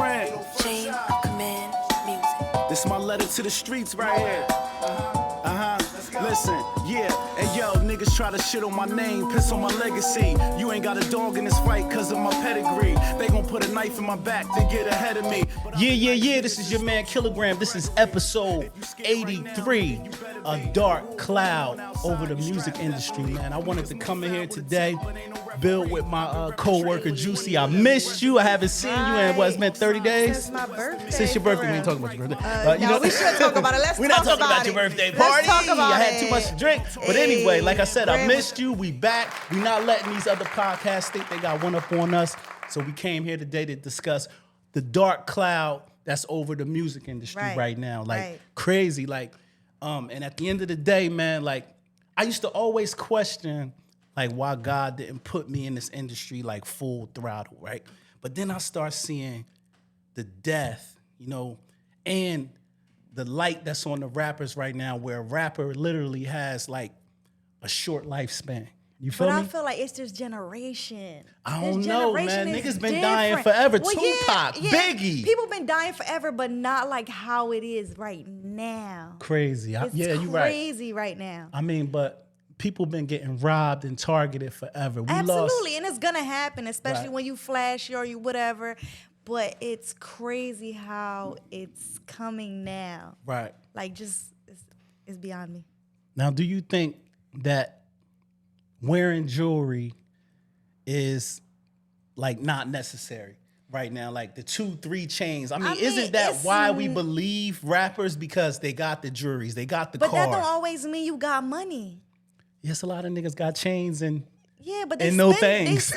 Kilogram. Chain of command music. This is my letter to the streets right here. Listen, yeah, and yo, niggas try to shit on my name, piss on my legacy. You ain't got a dog in this fight cause of my pedigree. They gon' put a knife in my back to get ahead of me. Yeah, this is your man Kilogram. This is episode 83, A Dark Cloud Over the Music Industry, man. I wanted to come in here today, build with my co-worker Juicy. I missed you. I haven't seen you in, what, it's been 30 days? Since my birthday. Since your birthday. We ain't talking about your birthday. No, we should talk about it. Let's We're talk not talking about it. your birthday Let's party. talk about I had it. too much to drink. But anyway, like I said, I missed you. We back. We not letting these other podcasts think they got one up on us. So we came here today to discuss the dark cloud that's over the music industry right now. Like crazy. Like, and at the end of the day, man, like I used to always question like why God didn't put me in this industry like full throttle, right? But then I start seeing the death, you know, and the light that's on the rappers right now, where a rapper literally has like a short lifespan. You feel me? But I feel like it's this generation. I don't know, man. Niggas been dying forever. Well, Tupac, Biggie. People been dying forever, but not like how it is right now. Crazy. It's you're right. crazy right now. I mean, but people been getting robbed and targeted forever. Absolutely, and it's gonna happen, especially Right. when you flash or you whatever. But it's crazy how it's coming now. Right. Like, just it's beyond me. Now, do you think that wearing jewelry is like not necessary right now? Like the 2-3 chains. I mean, isn't that why we believe rappers? Because they got the jewelries, they got the But car. that don't always mean you got money. Yes, a lot of niggas got chains and Yeah, but they and spend, no things.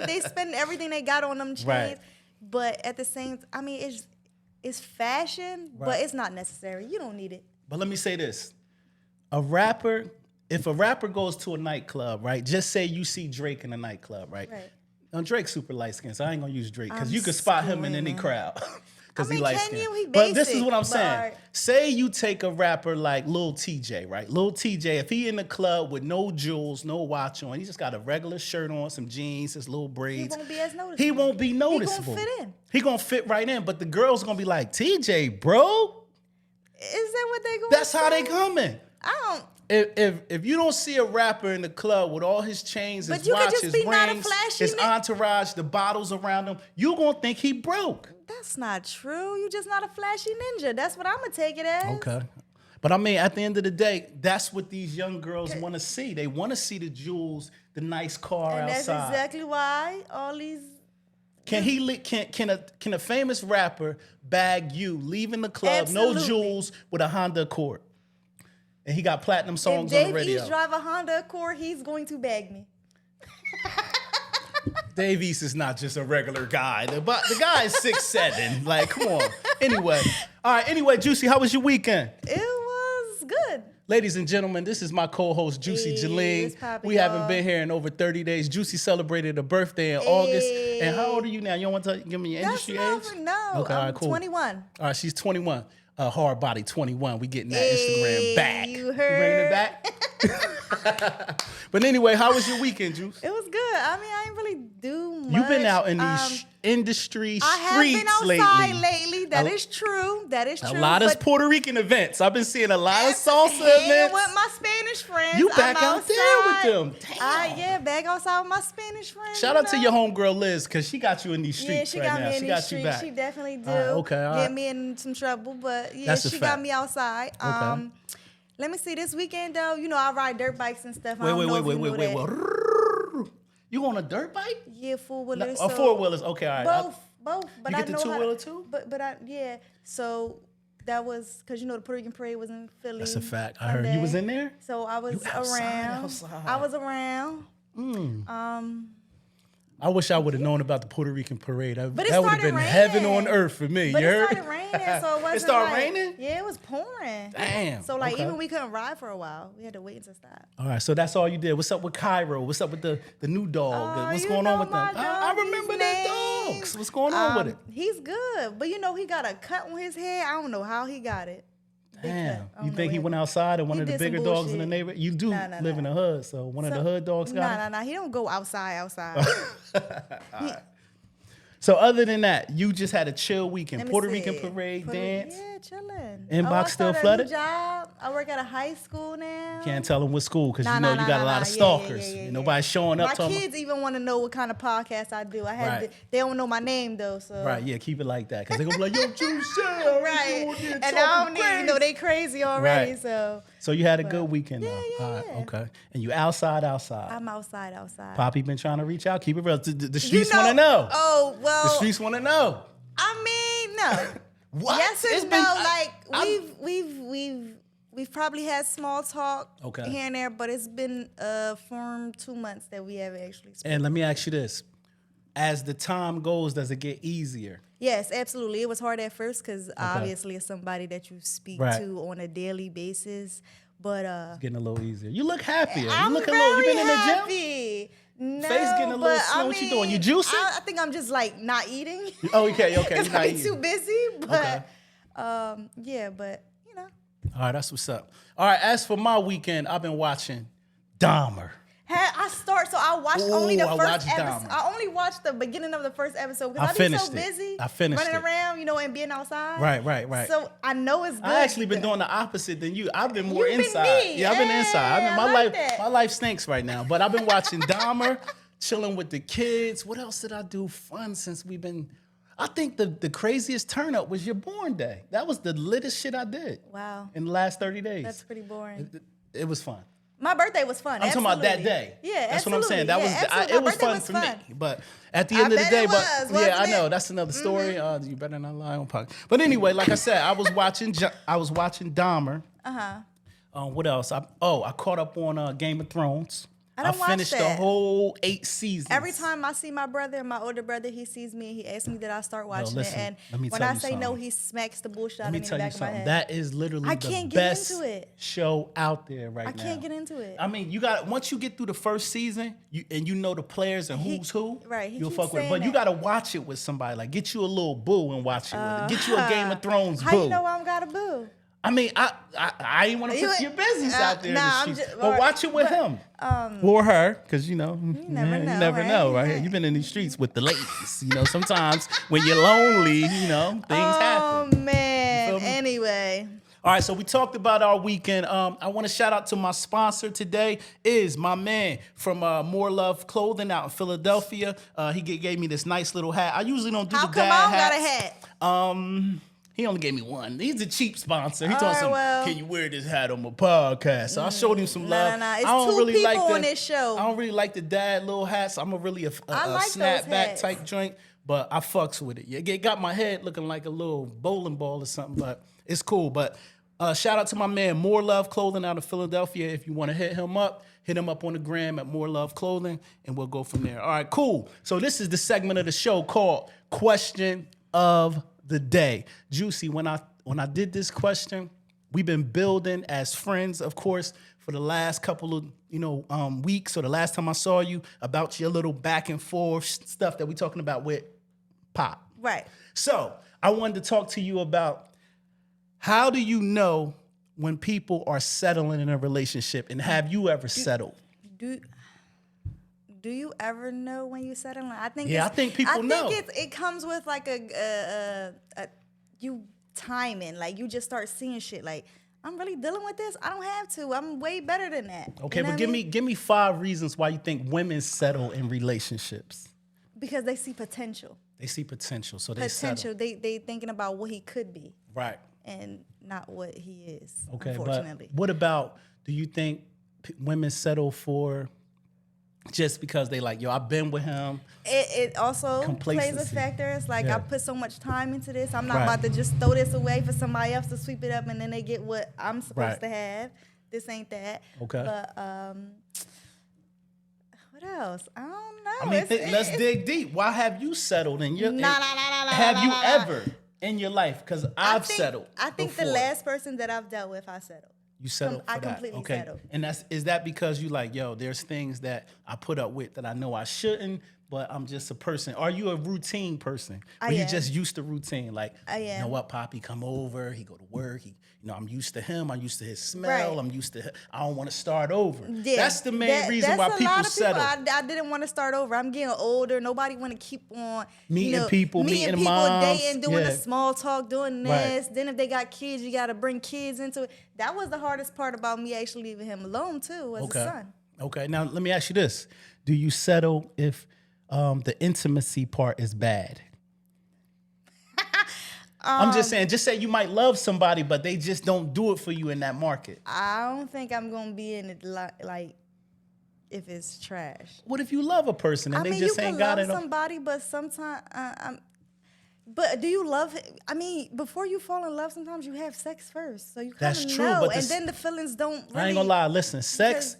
They spend everything they got on them chains. Right. But at the same, I mean, it's fashion, but it's not necessary. You don't need it. But let me say this. If a rapper goes to a nightclub, right? Just say you see Drake in a nightclub, right? Right. Now, Drake's super light-skinned, so I ain't gonna use Drake, because you can spot him in any crowd. Because I mean, he light-skinned. can you? He But this is basic, what I'm but saying. alright. Say you take a rapper like Lil TJ, right? Lil TJ, if he in the club with no jewels, no watch on, he just got a regular shirt on, some jeans, his little braids. He won't be as noticeable. He won't be noticeable. He gonna fit in. He gonna fit right in, but the girls gonna be like, TJ, bro, Is that what they going? that's how they coming. I don't. If you don't see a rapper in the club with all his chains, But his you could watch, just his be not a rings, flashy his nigga. entourage, the bottles around him, you gonna think he broke. That's not true. You just not a flashy ninja. That's what I'm gonna take it as. Okay. But I mean, at the end of the day, that's what these young girls want to see. They want to see the jewels, the nice car And outside. that's exactly why all these. Can a famous rapper bag you leaving the club, no Absolutely. jewels, with a Honda Accord, and he got platinum If songs on the Dave radio? East drive a Honda Accord, he's going to bag me. Dave East is not just a regular guy. The guy is 6'7". Like, come on. Anyway. All right. Anyway, Juicy, how was your weekend? It was good. Ladies and gentlemen, this is my co-host, Juicy-Jaleen. it's poppin', We haven't y'all. been here in over 30 days. Juicy celebrated a birthday in August. And how old are you now? You don't want to give me your industry age? No. Okay, all right, I'm cool. 21. All right, she's 21. Hard body 21. We getting that Instagram back. You bringing it back? But anyway, how was your weekend, Juice? It was good. I mean, I didn't really do much. You've been out in these industry I have been streets outside lately. lately. That is true. That is true. A lot of But Puerto Rican events. I've been seeing a lot of salsa hanging events. with my Spanish friends. You back I'm out there with outside. them. Damn. Yeah, back outside with my Spanish friends. Shout out to your homegirl Liz, because she got you in these Yeah, streets she right got now. me in She these got you streets. back. She definitely do. All right, okay, all Get right. me in some trouble, but yeah, That's a she fact. got me outside. Okay. Let me see. This weekend though, you know, I ride dirt bikes and stuff. I Wait. don't know if you knew that. You on a dirt bike? Yeah, four-wheelers. Oh, four-wheelers. Okay, all right. Both. But You I get the know how two-wheeler to- too? Yeah. So that was because you know the Puerto Rican parade was in Philly. That's a fact. I heard you Sunday. was in there? So I was You outside, around. outside. I was around. I wish I would have known about the Puerto Rican parade. But it That would have started been raining. heaven on earth for me. But you it heard? started raining, so it wasn't. It started like- raining? Yeah, it was pouring. Damn, So like okay. even we couldn't ride for a while. We had to wait until it stopped. All right, so that's all you did. What's up with Cairo? What's up with the new dog? Oh, What's you going on know with them? my I doggy's remember the name. dogs. What's going on with it? He's good, but you know he got a cut on his head. I don't know how he got it. Big Damn. cut. I You don't think know he what went outside and one He of the did some bigger dogs in the bullshit. neighborhood? You do Nah, live in the hood, so one of the hood dogs got him? Nah. He don't go outside. So other than that, you just had a chill weekend. Let me Puerto see. Rican parade, dance. Yeah, chilling. Inbox I still started a flooded? new job. I work at a high school now. Can't tell them what school because Nah, you know nah, you got nah, a lot nah. of stalkers. Yeah. And nobody's showing up. My talking- kids even want to know what kind of podcast I do. Right. They don't know my name though, so Right, yeah, keep it like that because they're gonna be like, "Yo, Juicy, right. And I don't need, they crazy already. Right. So So you had a good weekend, though. Yeah. All right, okay. And you outside. I'm outside. Poppy been trying to reach out. Keep it real. The You streets want to know. Oh well. The streets want to know. I mean, no. What? Yes and It's no. been- We've probably had small talk Okay. here and there, but it's been firm 2 months that we haven't actually spoken. And let me ask you this: as the time goes, does it get easier? Yes, absolutely. It was hard at first because obviously it's somebody that you speak Right. to on a daily basis. But Getting a little easier. You look happier. I'm You look a very little. You been in the gym? happy. No, Face getting a little but slow. I What you doing? You mean, juicing? I think I'm just like not eating. Oh, okay. Because You're not I'm eating. too busy. Okay. But yeah, but you know. All right, that's what's up. All right, as for my weekend, I've been watching Dahmer. So I watched only the I first watched episode. Dahmer. I only watched the beginning of the first episode because I I be finished so it. busy. I finished running it. around, and being outside. Right. So I know it's good. I actually been doing the opposite than you. I've been more You've been inside. me. Yeah, I've been inside. Hey, My I like life, that. my life stinks right now. But I've been watching Dahmer, chilling with the kids. What else did I do fun since we've been? I think the craziest turn up was your born day. That was the littest shit I did. Wow. In the last 30 days. That's pretty boring. It was fun. My birthday was fun. I'm talking about that absolutely. day. Yeah, that's what I'm saying. That was absolutely. it My was birthday fun for me. But at the end of the bet day, it was, but yeah, I wasn't know it? that's another story. You better not lie on podcast. But anyway, like I said, I was watching Dahmer. What else? I caught up on Game of Thrones. I done watched finished the that. whole 8 seasons. Every time I see my brother, my older brother, he sees me, he asks me that I start watching listen, it. And let me when tell I you say no, something. he smacks the bullshit out Let of me me in the tell you back of my something. head. That is literally I the can't get best into it. show out there right now. I can't get into it. I mean, you got once you get through the first season, you know the players and who's who. Right, he You'll keeps fuck with it. saying But you that. gotta watch it with somebody. Like get you a little boo and watch it with it. Get you a Game of Thrones How boo. you know I don't got a boo? I mean, I ain't want to You put ain't- your business out there in nah, the I'm streets. just- But alright, watch it with him. Or her, because you never know, you never know, right? right? You've been in these streets with the ladies. Sometimes when you're lonely, things happen. Oh You feel man. me? Anyway. All right, so we talked about our weekend. I want to shout out to my sponsor today is my man from More Love Clothing out in Philadelphia. He gave me this nice little hat. I usually don't do How the come dad I don't hats. got a hat? He only gave me one. He's a cheap sponsor. He told Alright, me, well. "Can you wear this hat on my podcast?" So I showed him some love. Nah. It's I don't two really people like on this show. I don't really like the dad little hats. I'm a really a I like those snapback hats. type joint, but I fucks with it. Yeah, it got my head looking like a little bowling ball or something, but it's cool. But shout out to my man More Love Clothing out of Philadelphia. If you want to hit him up on the gram at More Love Clothing, and we'll go from there. All right, cool. So this is the segment of the show called Question of the Day. Juicy, when I did this question, we've been building as friends, of course, for the last couple of weeks, or the last time I saw you, about your little back and forth stuff that we're talking about with Pop. Right. So I wanted to talk to you about how do you know when people are settling in a relationship, and have you ever settled? Do you ever know when you settling? I think. Yeah, I think people know. I think it comes with like you timing. Like you just start seeing shit. Like I'm really dealing with this. I don't have to. I'm way better than that. Okay, You know but what I mean? give me 5 reasons why you think women settle in relationships. Because they see potential. They see potential, so they Potential. settle. They thinking about what he could be Right. and not what he is. Okay, Unfortunately. but what about, do you think women settle for just because they like, yo, I've been with him? It also plays a Complacency. factor. It's like Yeah. I put so much time into this. I'm not Right. about to just throw this away for somebody else to sweep it up and then they get what I'm supposed Right. to have. This ain't that. Okay. But what else? I don't know. I mean, let's dig deep. Why have you settled in your? Nah. Have you ever in your life? Because I've settled. I think before. the last person that I've dealt with, I settled. You settled for I that. completely Okay. settled. And is that because you like, yo, there's things that I put up with that I know I shouldn't, but I'm just a person. Are you a routine person? I Or you am. just used to routine? Like, I you know am. what, Poppy come over, he go to work, I'm used to him, I'm used to his smell, Right. I'm used to I don't want to start over. Yeah. That's the main reason why that's a people lot of settle. I didn't want to start over. I'm getting older. Nobody want to keep on Meeting people, meeting people, moms. dating, doing Yeah. the small talk, doing Right. this. Then if they got kids, you got to bring kids into it. That was the hardest part about me actually leaving him alone too, as a son. Okay. Now let me ask you this: do you settle if the intimacy part is bad? I'm just saying. Just say you might love somebody, but they just don't do it for you in that market. I don't think I'm gonna be in it like if it's trash. What if you love a person and I they mean, just you ain't can got love it? somebody, but sometimes, but do you love? I mean, before you fall in love, sometimes you have sex first, so you kind That's of true, know, but and then the feelings don't. Really, I ain't gonna lie. Listen, sex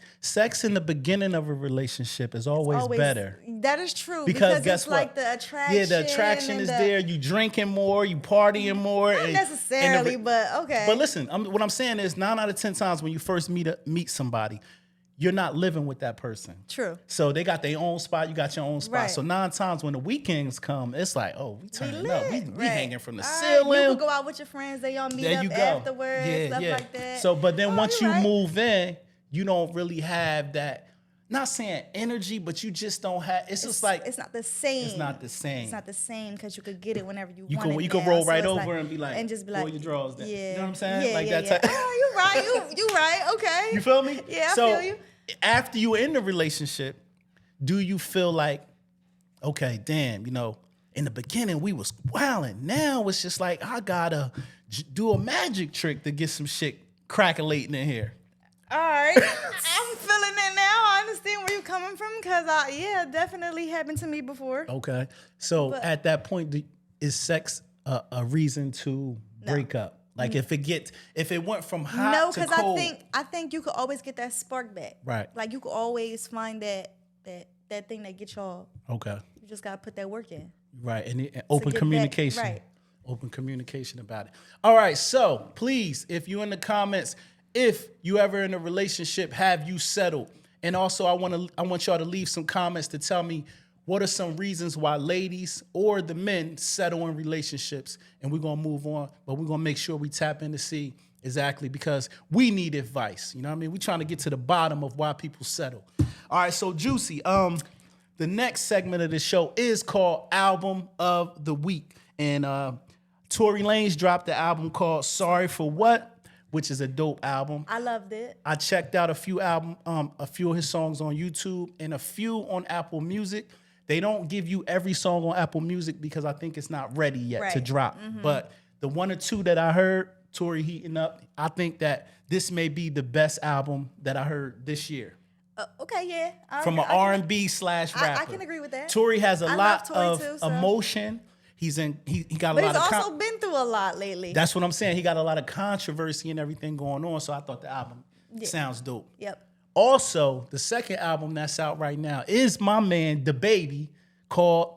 in the beginning of a relationship is always better. That is true Because guess it's what? like the attraction. Yeah, the attraction and is there. You drinking more, you partying more. Not necessarily, but okay. But listen, what I'm saying is 9 out of 10 times when you first meet somebody, you're not living with that person. True. So they got their own spot, you got your own spot. Right. So 9 times when the weekends come, it's like, oh, we turning up. We Right. hanging from the All right, ceiling. You can go out with your friends. They all meet There up you go. afterwards, stuff like that. So, but then Oh, once you're you right. move in, you don't really have that, not saying energy, but you just don't have, it's just like, it's not the same. It's not the same. It's not the same because you could get it whenever you You want can it you now. can roll So right it's over and be like, and just be pull like, your drawers down. Yeah, You know what I'm saying? Yeah, Like yeah, that type. Oh, you right. You right. Okay. You feel me? Yeah, I so feel you. After you in the relationship, do you feel like, okay, damn, in the beginning we was wilding. Now it's just like I gotta do a magic trick to get some shit crackulating in here. All right. I'm feeling it now. I understand where you're coming from because, yeah, definitely happened to me before. Okay. So at that point, is sex a reason to break up? Like if it went from hot No, to because cold. I think you could always get that spark back. Right. Like you could always find that thing that gets y'all. Okay. You just gotta put that work in. Right. And open get communication. back, right. Open communication about it. All right. So please, if you in the comments, if you ever in a relationship, have you settled? And also I want y'all to leave some comments to tell me what are some reasons why ladies or the men settle in relationships. And we're gonna move on, but we're gonna make sure we tap in to see exactly because we need advice. You know what I mean? We're trying to get to the bottom of why people settle. All right, so Juicy, the next segment of the show is called Album of the Week. And Tory Lanez dropped the album called Sorry for What, which is a dope album. I loved it. I checked out a few of his songs on YouTube and a few on Apple Music. They don't give you every song on Apple Music because I think it's not ready yet to drop. But the 1 or 2 that I heard, Tory heating up, I think that this may be the best album that I heard this year. Okay, yeah. From an R&B / rapper. I can agree with that. Tory has a I lot love Tory of too, so. emotion. He got a But lot he's of also been through a lot lately. That's what I'm saying. He got a lot of controversy and everything going on. So I thought the album sounds dope. Yep. Also, the second album that's out right now is my man, The Baby.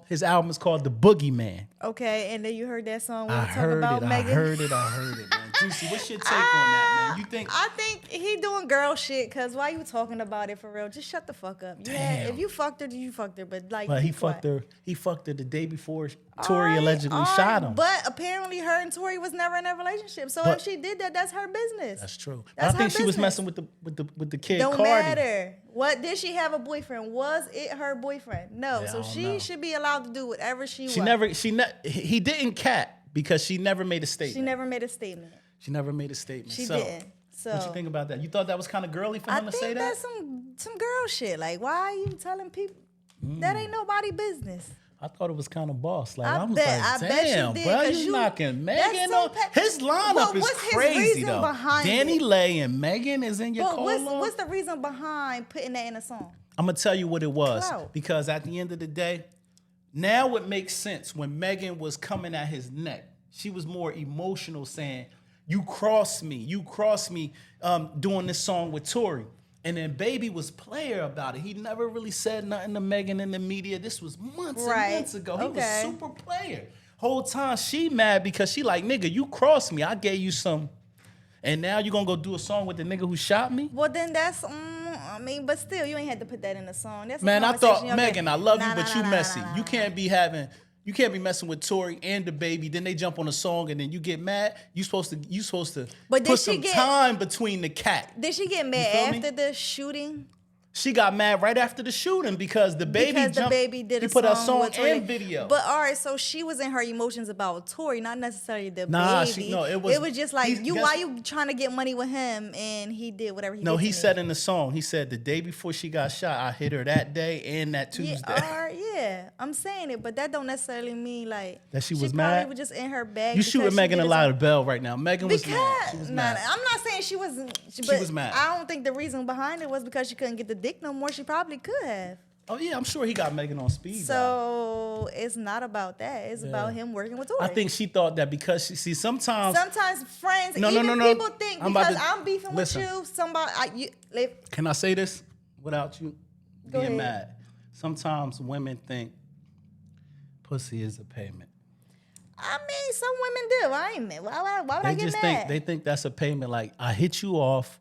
His album is called The Boogeyman. Okay, and then you heard that song when I we talk heard about it, Megan. I heard it, man. Juicy, what's your take on that, man? You think? I think he doing girl shit, cause why you talking about it for real? Just shut the fuck up. Yeah, Damn. if you fucked her, then you fucked her. But like, But be he fucked quiet. her. He fucked her the day before All Tory right, allegedly all shot right. him. But apparently, her and Tory was never in a relationship. So But- if she did that, that's her business. That's true. But That's I think her she was business. messing with the kid Don't Cardi. matter. What did she have a boyfriend? Was it her boyfriend? No. Yeah, I So don't she know. should be allowed to do whatever she She wants. never. He didn't cat because she never made a statement. She never made a statement. She never made a statement. She So, didn't. So what you think about that? You thought that was kind of girly for him I to say think that? that's some girl shit. Like, why are you telling people that ain't nobody business? I thought it was kind of boss. Like I was bet like, you damn, did, bro, 'cause you knocking that's Megan so on. pe- His lineup Well, is what's his crazy reason though. behind Danny it? Lay and Megan is in your But call. what's the reason behind putting that in a song? I'm gonna tell you what it was Clout. because at the end of the day, now it makes sense when Megan was coming at his neck. She was more emotional, saying, "You crossed me, doing this song with Tory." And then Baby was player about it. He never really said nothing to Megan in the media. This was months and Right. months ago. He was Okay. super player. Whole time she mad because she like, nigga, you crossed me. I gave you some. And now you gonna go do a song with the nigga who shot me? Well, then that's I mean, but still, you ain't had to put that in the song. That's a Man, I thought, conversation. Megan, I love you, Nah, but nah, you nah, messy. nah, nah, You nah. can't be messing with Tori and the baby. Then they jump on a song and then you get mad. You supposed to But did put she some get- time between the cat. Did she get feel mad me? after the shooting? She got mad right after the shooting because the baby Because the jumped. baby did he a put a song song with Tory. and video. But all right, so she was in her emotions about Tory, not necessarily the Nah, baby. it was just like guess- why you trying to get money with him, and he did whatever he did. No, to he me. said in the song, he said the day before she got shot, I hit her that day and that Tuesday. Yeah, all right, yeah, I'm saying it, but that don't necessarily mean like That she was probably mad? was just in her bag. You because shooting she Megan did a it lot to- of bell right now. Megan was Because mad. She was mad. I'm not saying she wasn't. She was mad. I don't think the reason behind it was because she couldn't get the dick no more. She probably could have. Oh yeah, I'm sure he got Megan on speed. dial. So it's not about that. It's about him working with Tory. I think she thought that because sometimes friends, No, even no. people think I'm about because to- I'm beefing listen. with you, somebody. Can I say this without you Go being ahead. mad? Sometimes women think pussy is a payment. I mean, some women do. I ain't mad. Why would I They get just mad? think that's a payment. Like I hit you off,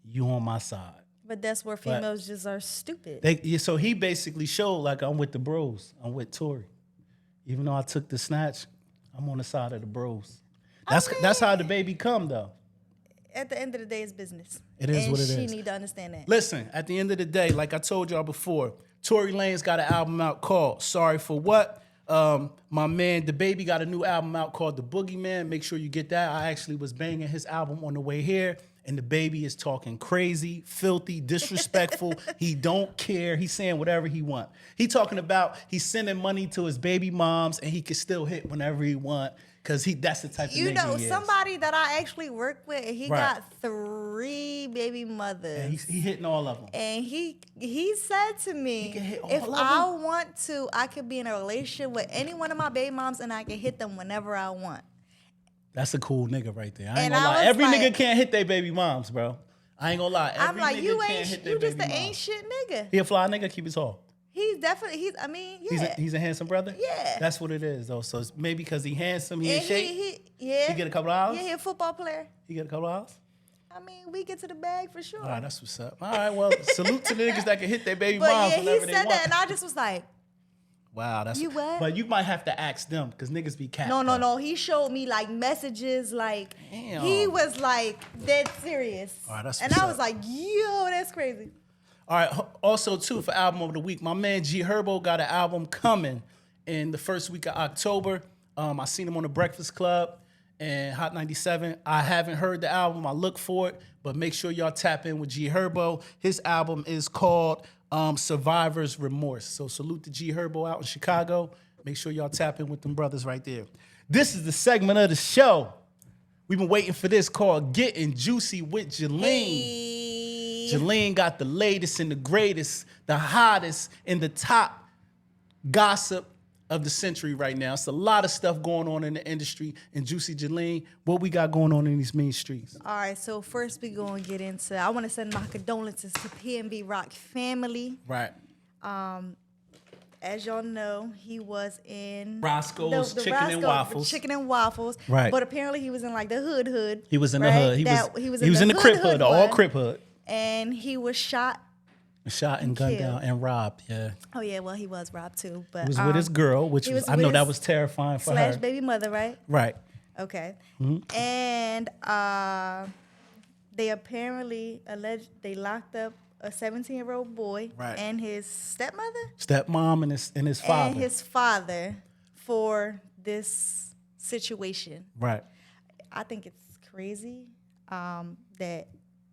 you on my side. But that's where females just are stupid. So he basically showed like I'm with the bros. I'm with Tory. Even though I took the snatch, I'm on the side of the bros. That's how the baby come though. At the end of the day, it's business. It is and what it she is. need to understand that. Listen, at the end of the day, like I told y'all before, Tory Lane's got an album out called Sorry for What. My man, the baby got a new album out called The Boogeyman. Make sure you get that. I actually was banging his album on the way here, and the baby is talking crazy, filthy, disrespectful. He don't care. He's saying whatever he want. He talking about he's sending money to his baby moms, and he can still hit whenever he want. Cause that's the type of You nigga know, he is. somebody that I actually work with, he Right. got 3 baby mothers. And he hitting all of them. And he said to me, can hit all if of I them? want to, I could be in a relationship with any one of my baby moms and I can hit them whenever I want. That's a cool nigga right there. I ain't And gonna I lie. was Every like- nigga can't hit their baby moms, bro. I ain't gonna lie. Every I'm like, nigga you can't ain't, hit their you just baby an moms. ain't shit nigga. He a fly nigga, keep it tall. He's definitely, I mean, yeah. He's a handsome brother? Yeah. That's what it is, though. So it's maybe because he handsome, he in And shape. yeah. He get a couple hours? Yeah, he a football player. He get a couple hours? I mean, we get to the bag for sure. All right, that's what's up. All right, well, salute to the niggas that can hit their baby But moms yeah, he whenever said they that, want. and I just was like, Wow, that's You what? But you might have to ask them because niggas be cat. no. He showed me like messages, like Damn. he was like dead serious. All right, that's and what's I was up. like, yo, that's crazy. All right. Also, too, for album of the week, my man G Herbo got an album coming in the first week of October. I seen him on the Breakfast Club and Hot 97. I haven't heard the album. I look for it, but make sure y'all tap in with G Herbo. His album is called Survivor's Remorse. So salute to G Herbo out in Chicago. Make sure y'all tap in with them brothers right there. This is the segment of the show. We've been waiting for this called Getting Juicy with Jaleen. Hey. Jaleen got the latest and the greatest, the hottest, and the top gossip of the century right now. It's a lot of stuff going on in the industry. And Juicy-Jaleen, what we got going on in these mean streets? All right, so first we gonna get into. I want to send my condolences to PNB ROCK family. Right. As y'all know, he was in Roscoe's Chicken and Waffles. Chicken and Waffles. Right. But apparently he was in like the hood. He was in the right? hood. He was in the crib hood, the all one. crib hood. And he was shot. Shot and gunned killed. down and robbed, yeah. Oh yeah, well he was robbed too. But He was with his girl, which he was, was I with know his that was terrifying for slash her. baby mother, right? Right. Okay. Mm-hmm. And they apparently they locked up a 17-year-old boy Right. and his stepmother Stepmom and his father. and his father for this situation. Right. I think it's crazy that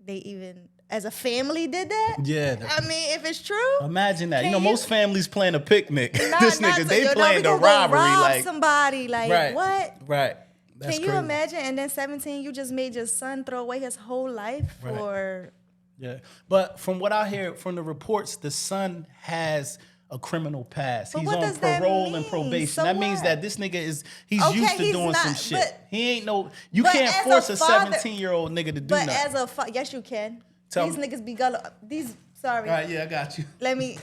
they even as a family did that. Yeah. I mean, if it's true, Imagine that. Can you know, you- most families plan a picnic. not- This not nigga, to- they yo, no, we planned a gonna go robbery. rob Like, somebody. Like right. what? Right. That's Can you crazy. imagine? And then 17, you just made your son throw away his whole life Right. for. Yeah. But from what I hear from the reports, the son has a criminal past. But He's what on does that parole and mean? probation. So that means what? that this nigga he's Okay, used to he's doing some not, shit. but- He ain't no, you But can't as force a a father- 17-year-old nigga to do But nothing. as a yes, you can. Tell These me. niggas be gullible. Sorry. All right, yeah, I got you. Let me.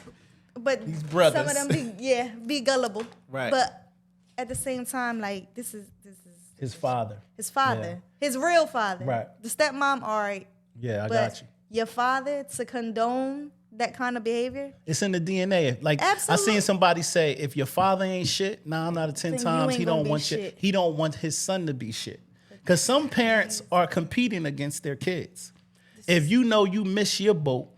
But These brothers. some of them be gullible. Right. But at the same time, like this is His father. his father, his real father. Right. The stepmom, all right. Yeah, I But got you. your father to condone that kind of behavior? It's in the DNA. Like Absolutely. I seen somebody say, if your father ain't shit, 9 out of 10 Then you times ain't he gonna don't be want shit. he don't want his son to be shit. Because some parents are competing against their kids. If you know you miss your boat,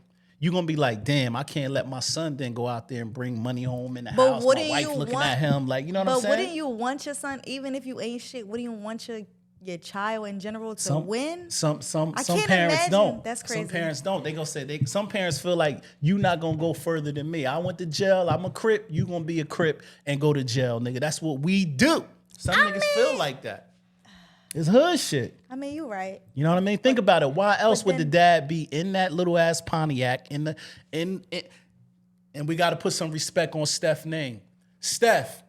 you're gonna be like, damn, I can't let my son then go out there and bring money home in the But house. wouldn't My wife you looking want- at him like, you know what I'm But saying? wouldn't you want your son, even if you ain't shit, wouldn't you want your child in general to win? Some I some can't parents imagine. don't. That's crazy. Some parents don't. They gonna say some parents feel like you not gonna go further than me. I went to jail. I'm a Crip. You gonna be a Crip and go to jail, nigga. That's what we do. Some niggas feel like that. It's hood shit. I mean, you right. You know what I mean? Think about it. Why else would the then- dad be in that little ass Pontiac and we got to put some respect on Steph's name. Steph,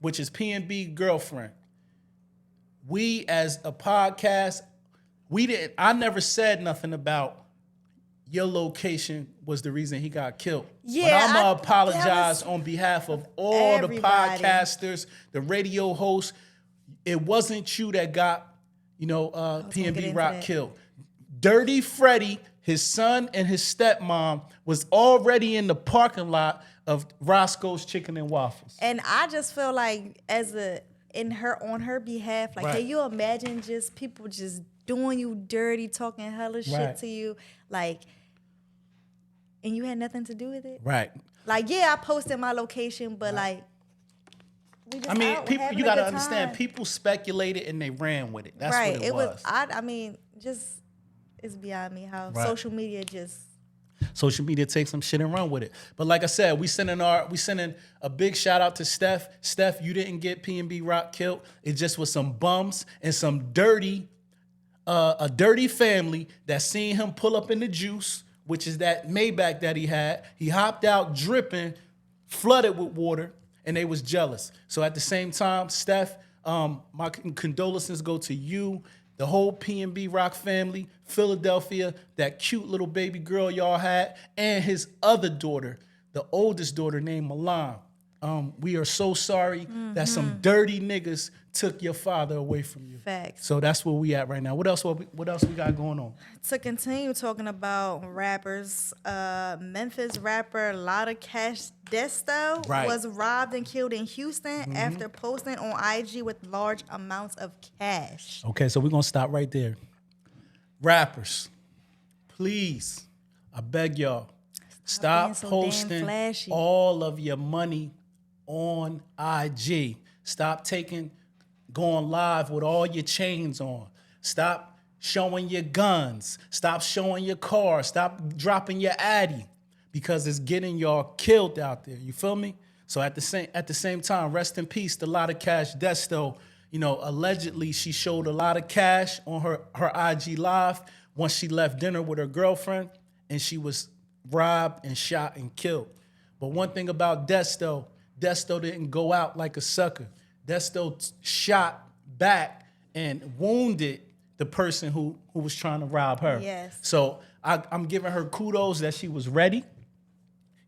which is PNB girlfriend. We as a podcast, I never said nothing about your location was the reason he got killed. Yeah, but I'm that gonna was- apologize on behalf of all the Everybody. podcasters, the radio hosts. It wasn't you that got, gonna get PNB into Rock that. killed. Dirty Freddie, his son and his stepmom was already in the parking lot of Roscoe's Chicken and Waffles. And I just feel like on her behalf, like, Right. can you imagine just people just doing you dirty, talking hella shit Right. to you, like, and you had nothing to do with it? Right. Like, yeah, I posted my location, but like, we just I mean, out, we're people. having You a got to good understand. time. People speculated and they ran with it. That's right. what it was. I mean, just it's beyond me how Right. social media just. Social media takes some shit and run with it. But like I said, we sending a big shout out to Steph. Steph, you didn't get PNB Rock killed. It just was some bums and some dirty, a dirty family that seen him pull up in the Juice, which is that Maybach that he had. He hopped out dripping, flooded with water, and they was jealous. So at the same time, Steph, my condolences go to you, the whole PNB Rock family, Philadelphia, that cute little baby girl y'all had, and his other daughter, the oldest daughter named Milan. We are so sorry that some dirty niggas took your father away from you. Facts. So that's where we at right now. What else we got going on? To continue talking about rappers, Memphis rapper Lotta Cash Desto Right. was robbed and killed in Houston after posting on IG with large amounts of cash. Okay, so we're gonna stop right there. Rappers, please, I beg y'all, being stop so damn posting flashy. all of your money on IG. Stop going live with all your chains on. Stop showing your guns. Stop showing your car. Stop dropping your Addy because it's getting y'all killed out there. You feel me? So at the same time, rest in peace to Lotta Cash Desto. You know, allegedly she showed a lot of cash on her IG live once she left dinner with her girlfriend, and she was robbed and shot and killed. But one thing about Desto didn't go out like a sucker. Desto shot back and wounded the person who was trying to rob her. Yes. So I'm giving her kudos that she was ready.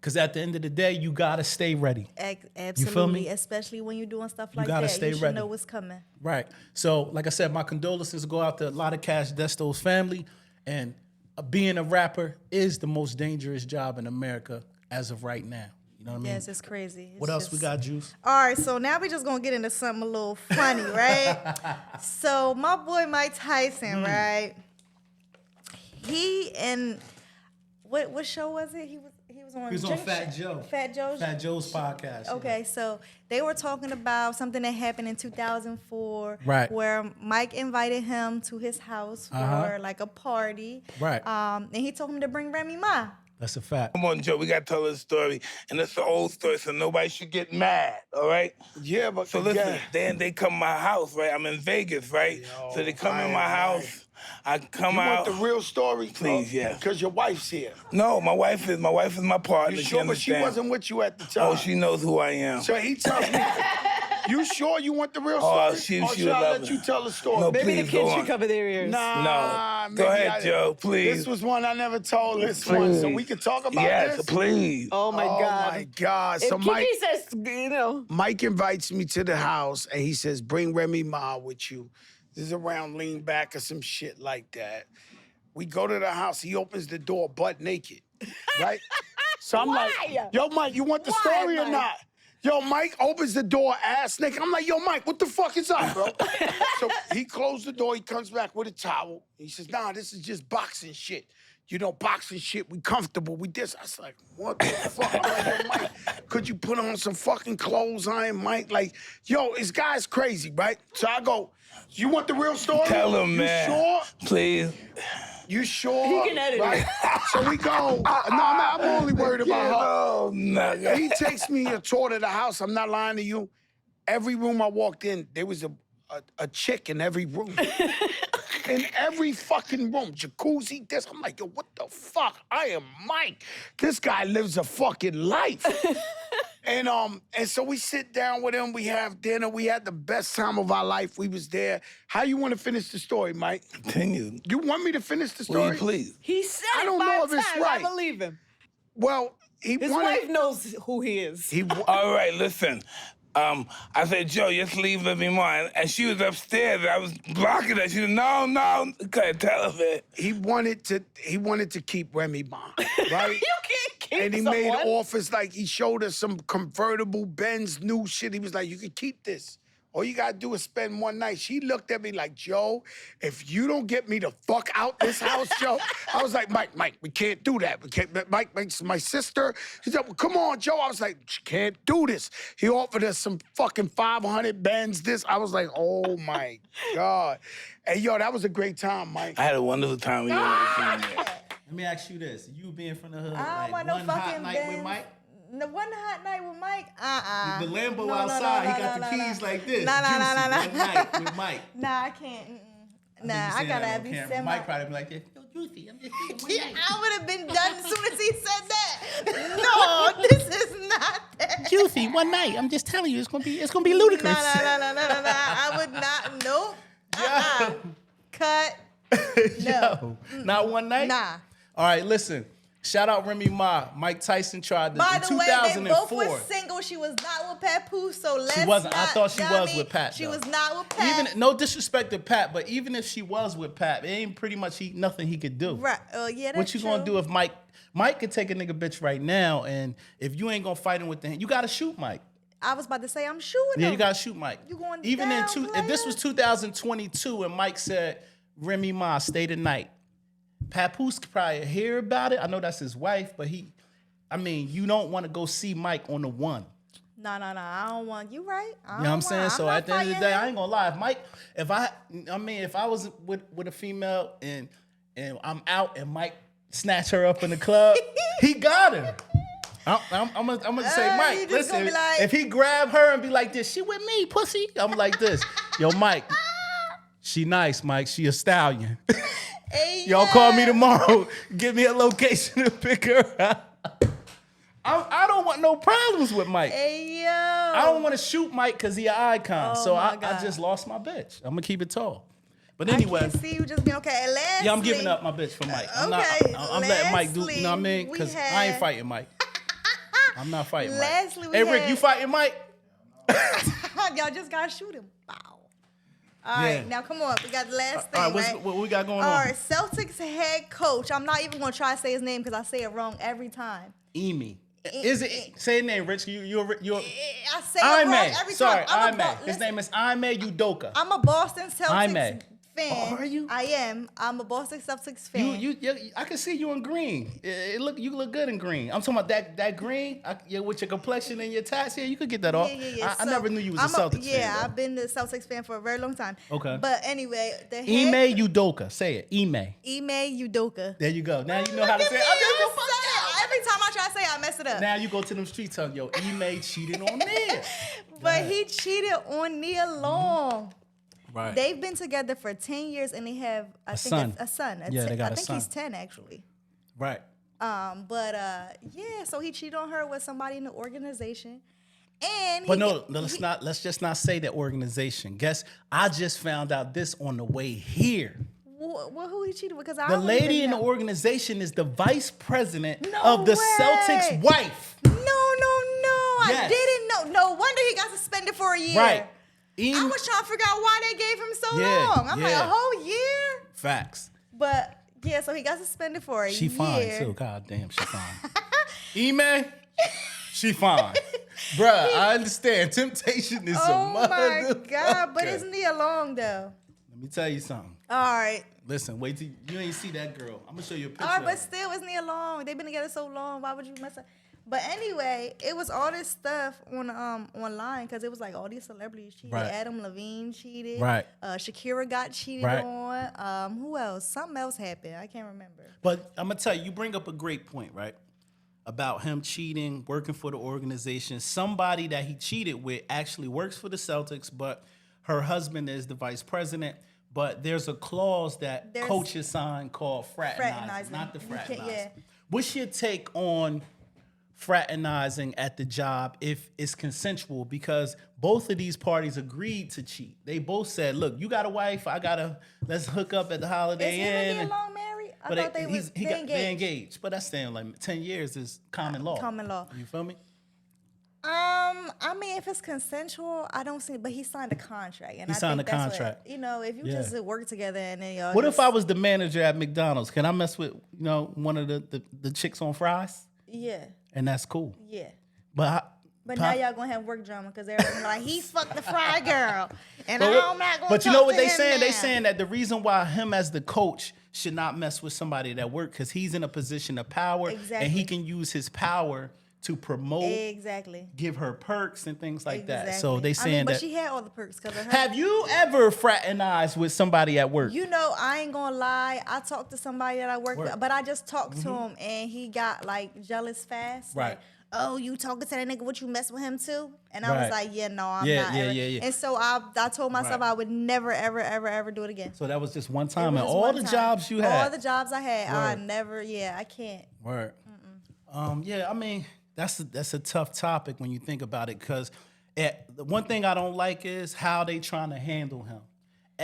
Because at the end of the day, you gotta stay ready. Absolutely, You feel me? Especially when you're doing stuff like gotta that. stay You should ready. know what's coming. Right. So, like I said, my condolences go out to a lot of Cash Desto's family. And being a rapper is the most dangerous job in America as of right now. You know what I mean? Yes, it's crazy. What else we got, Juice? All right, so now we just gonna get into something a little funny, right? So my boy Mike Tyson, right? He and what show was it? He was on. He was on Drink Fat Show- Joe. Fat Joe's. Fat Joe's podcast. yeah. Okay, so they were talking about something that happened in 2004, Right. where Mike invited him to his house for like a party, Right. And he told him to bring Remy Ma. That's a fact. Come on, Joe, we gotta tell this story. And it's an old story, so nobody should get mad, all right? Yeah, but So listen, then they come to my house, right? I'm in Vegas, right? So they come in my house. I come you out. want the real story, Please, yeah. Because your wife's here. No, my wife is my partner. You she sure? But she understand. wasn't with you at the time. Oh, she knows who I am. So he tells me, you sure you want the real Oh, story? she or should I would let love you it. tell the story? No, Maybe please the go kids on. should cover their ears. Nah, No. Go maybe ahead, Joe, please. This was one I never told this one, so we could talk about Yes, this? please. Oh my God. Oh my God. If So Kinky Mike, says, you know, Mike invites me to the house and he says, bring Remy Ma with you. This is around lean back or some shit like that. We go to the house. He opens the door butt naked, right? So I'm like, yo, Mike, you want the story or not? Yo, Mike opens the door ass naked. I'm like, yo, Mike, what the fuck is up, bro? So he closed the door. He comes back with a towel. He says, nah, this is just boxing shit. You know, boxing shit, we comfortable, we this. I was like, what the fuck? I'm like, yo, Mike, could you put on some fucking clothes on him, Mike? Like, yo, this guy's crazy, right? So I go, you want the real story? Tell him, you man. Sure? Please. You sure? He can edit right? it. So we go. No, I'm only worried about her. Oh, no. He takes me a tour to the house. I'm not lying to you. Every room I walked in, there was a chick in every room. In every fucking room, jacuzzi, this. I'm like, yo, what the fuck? I am Mike. This guy lives a fucking life. And so we sit down with him. We have dinner. We had the best time of our life. We was there. How you want to finish the story, Mike? Continue. You want me to finish the Will story? you please? He said I it don't know 5 if it's times. right. I believe him. Well, His wife knows who he is. All right, listen. I said, Joe, just leave Remy Ma. And she was upstairs. I was blocking her. She said, no. Couldn't tell her, man. He wanted to keep Remy Ma, right? You can't keep And he someone. made offers, like he showed us some convertible Benz new shit. He was like, you can keep this. All you gotta do is spend one night. She looked at me like, Joe, if you don't get me the fuck out this house, Joe. I was like, Mike, we can't do that. We can't. Mike, my sister. He said, well, come on, Joe. I was like, she can't do this. He offered us some fucking 500 Benz. This. I was like, oh my God. Hey, yo, that was a great time, Mike. I had a wonderful time with you. Let me ask you this: you being from the hood, I don't like want no one hot fucking night with Benz. Mike, The one hot night with Mike, the Lambo outside, he got the keys like this. Nah. Juicy, one night with Mike. Nah, I can't. Nah, You I saying that gotta on be camera. semi. Mike probably be like, yo, Juicy, I'm just kidding. One night. I would have been done as soon as he said that. No, this is not that. Juicy, one night. I'm just telling you, it's gonna be ludicrous. No. I would not. Nope. Cut. No. Yo, not one night. Nah. All right, listen. Shout out Remy Ma. Mike Tyson tried this By in the way, they both 2004. were single. She was not with Papoose, so let's She wasn't. I not thought she was dummy. with Pat, She though. was not with Pat. Even no disrespect to Pat, but even if she was with Pat, it ain't pretty much nothing he could do. Right. Yeah, that's What you gonna true. do if Mike could take a nigga bitch right now, and if you ain't gonna fight him with the hand, you gotta shoot Mike. I was about to say I'm shooting Yeah, him. you gotta shoot Mike. You going even down, if this was player? 2022 and Mike said, Remy Ma, stay the night. Papoose could probably hear about it. I know that's his wife, but you don't want to go see Mike on the one. No. I don't want you right. You know what I'm saying? So at the end of the day, I ain't gonna lie. If I was with a female and I'm out and Mike snatch her up in the club, he got her. I'm gonna say, you Mike, just listen, gonna be like- if he grab her and be like this, she with me, pussy. I'm like this. Yo, Mike, she nice, Mike. She a stallion. Hey, Y'all call me tomorrow. Give me a location to pick her up. I don't want no problems with Mike. Hey, yo. I don't want to shoot Mike because he an icon. Oh, so my I God. just lost my bitch. I'm going to keep it tall. But I anyway, can't see you just being okay. And lastly, yeah, I'm giving up my bitch for Mike. I'm Okay, I'm letting Mike do, you know what I mean? lastly, Because we I ain't had- fighting Mike. I'm not fighting Mike. Lastly, we Hey, Rick, had- you fighting Mike? Y'all just gotta shoot him. Wow. All right, Yeah. now come on. We got the last All thing, right, right? what we got going All on? right, Celtics head coach. I'm not even gonna try to say his name because I say it wrong every time. Emi. Is it? Say his name, Rich. You're I say it wrong Ime. every Sorry, time. Ime. His name is Ime Udoka. I'm a Boston Celtics Ime. fan. Oh, are you? I am. I'm a Boston Celtics fan. You, I can see you in green. You look good in green. I'm talking about that green. With your complexion and your tats. Yeah, you could get that off. Yeah. I So, never knew you was I'm a Celtics fan. Yeah, though. I've been the Celtics fan for a very long time. Okay. But anyway, the head Ime Udoka. Say it. Ime. Ime Udoka. There you go. Now you know how to Look say at it. me, I'm just I gonna fuck say it. Every time I try to say it, I mess it up. Now you go to them streets telling yo, Ime cheated on Nia. But he cheated on Nia Long. Right. They've been together for 10 years and they have I think son. a son. Yeah, they got I a think son. he's 10 actually. Right. Yeah, so he cheated on her with somebody in the organization. And But let's just not say that organization. Guess I just found out this on the way here. Well, who he cheated with? Because I The don't lady even in the know. organization is the vice president No of the way. Celtics' wife. No. Yes. I didn't know. No wonder he got suspended for a year. Right. I was trying to figure out why they gave him so Yeah, long. I'm like, yeah. a whole year? Facts. But Yeah, so he got suspended for a She year. fine too. God damn, she fine. E-Man, she fine. Bruh, I understand. Temptation is a Oh my motherfucker. God, but isn't he alone though? Let me tell you something. All right. Listen, wait till you ain't see that girl. I'm gonna show you a picture. All right, of but her. still, isn't he alone? They've been together so long. Why would you mess up? But anyway, it was all this stuff on online because it was like all these celebrities cheated. Right. Adam Levine cheated. Right. Shakira got cheated Right. on. Who else? Something else happened. I can't remember. But I'm gonna tell you, you bring up a great point, right? About him cheating, working for the organization. Somebody that he cheated with actually works for the Celtics, but her husband is the vice president. But there's a clause that coaches sign called fraternizing, not the fraternizing. Yeah. What's your take on fraternizing at the job if it's consensual? Because both of these parties agreed to cheat. They both said, look, you got a wife, let's hook up at the Holiday Is him and Inn. Nia Long married? I But thought they engaged. But that's saying like 10 years is common law. Common law. You feel me? I mean, if it's consensual, I don't see. But he signed a contract, and He I signed think a that's contract. What, you know, if you Yeah. just work together and then y'all. What just, if I was the manager at McDonald's? Can I mess with, one of the chicks on fries? Yeah, And that's cool. yeah. But Now y'all gonna have work drama because everyone's like, he fucked the fry girl, and But I'm not gonna. But you know talk what to they him saying? now. They saying that the reason why him as the coach should not mess with somebody that work because he's in a position of power and he Exactly. can use his power to promote, Exactly. give her perks and things like that. So they I saying mean, but that. she had all the perks because of her. Have you ever fraternized with somebody at work? You know, I ain't gonna lie. I talked to somebody that I work Work. with, but I just talked to him and he got like jealous fast. Right. Like, oh, you talking to that nigga? What, you mess with him too? And I Right. was like, yeah, no, I'm Yeah, not. yeah, ever. yeah. And so I told myself Right. I would never, ever, ever, ever do it again. So that was just one It time, was and just all one the time. jobs you had. All the jobs I had, I Word. never. Yeah, I can't. Word. Yeah, I mean that's a tough topic when you think about it because the one thing I don't like is how they trying to handle him.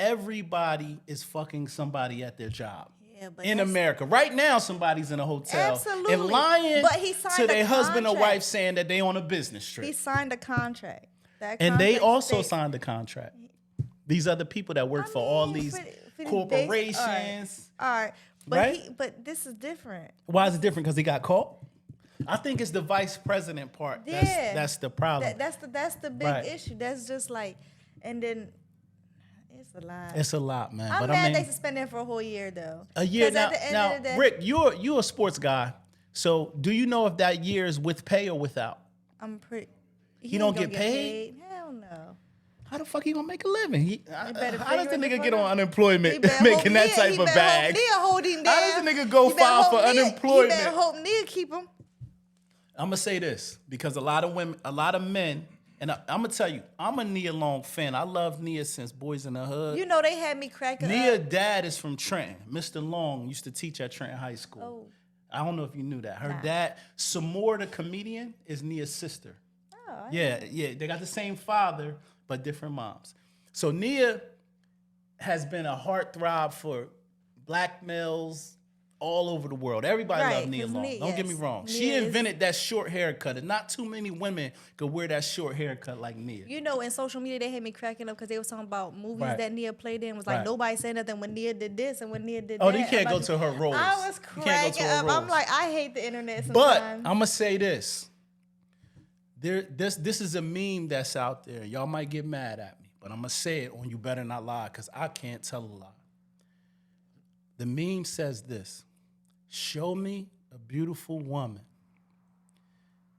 Everybody is fucking somebody at their job. Yeah, but In that's- America, right now, somebody's in a hotel Absolutely. and lying But he signed to a their husband or contract. wife saying that they on a business trip, He signed a contract. That and they contract also states- signed a contract. These are the people that work I for all mean, these for the corporations. All right. But Right? but this is different. Why is it different? Because he got caught. I think it's the vice president part. Yeah. That's the problem. That's the big Right. issue. That's just like, and then it's a lot. It's a lot, man. I'm but mad I mean, they suspended him for a whole year though. a year 'Cause now. at the end Now, of the day, Rick, you a sports guy. So do you know if that year is with pay or without? I'm pretty. He don't ain't gonna get paid? Hell no. How the fuck he gonna make a living? better How does the figure it nigga get out. on He unemployment better making hope that Nia- type he of better bag? Hope Nia hold him How down. does the nigga go He better file hope for Nia- unemployment? He better hope Nia keep him. I'm gonna say this because a lot of men, and I'm gonna tell you, I'm a Nia Long fan. I love Nia since Boys in the Hood. You know they had me cracking Nia up. dad is from Trenton. Mr. Long used to teach at Trenton High School. Oh. I don't know if you knew that. Her Nah. dad, Samora the comedian, is Nia's sister. Oh, Yeah, they got the same father, but different moms. So Nia has been a heartthrob for black males all over the world. Everybody Right, loves Nia 'cause Long. Nia- Don't get me yes. wrong. Nia She is- invented that short haircut, and not too many women could wear that short haircut like Nia. You know, in social media, they had me cracking up because they was talking about movies Right. that Nia played in. Was like Right. nobody said nothing when Nia did this and when Nia did Oh, that. you can't I'm go like- to her roles. I was You can't go to cracking her up. I'm roles. like, I hate the internet But sometimes. I'm gonna say this. This is a meme that's out there. Y'all might get mad at me, but I'm gonna say it on You Better Not Lie, because I can't tell a lie. The meme says this: show me a beautiful woman,